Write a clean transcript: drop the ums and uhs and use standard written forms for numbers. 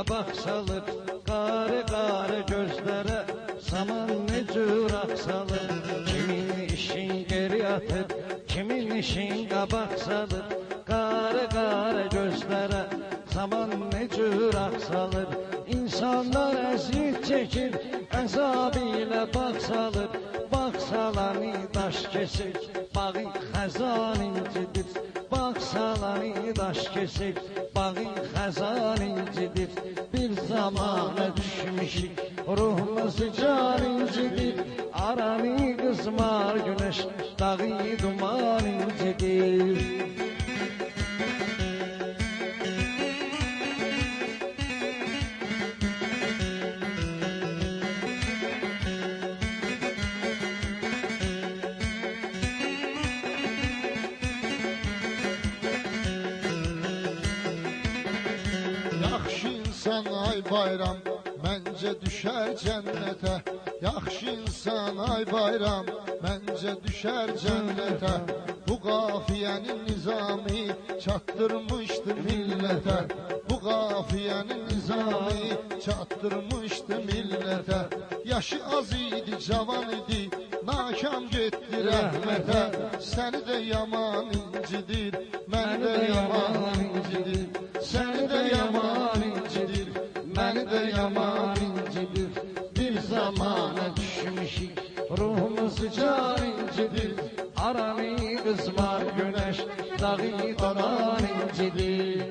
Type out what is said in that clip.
qabaq salır, qarı gözlərə saman necüraq salır. Kimin işin geri atır, kimin işin qabaq salır, qarı gözlərə saman necüraq salır. İnsanlar əziyyət çəkir, əzab ilə bağ salır. Bağ salanı daş kesir, bağın xəzan incidir. Bağ salanı daş kesir, bağın xəzan incidir. Bir zamana düşmüşük, ruhumuz can incidir. Aranı qızmar güneş, dağı duman incidir. Yaxşı insan ay bayram, məncə düşər cənnətə. Yaxşı insan ay bayram, məncə düşər cənnətə. Bu qafiyənin nizami çatdırmışdı millətə. Bu qafiyənin nizami çatdırmışdı millətə. Yaşı az idi, cavan idi, nakam getdi rəhmətə. Səni də yaman incidir, məni də yaman incidir. Səni də yaman incidir, məni də yaman incidir. Bir zamana düşmüşük, ruhumuz can incidir. Aranı qızmar güneş, dağı donan incidir.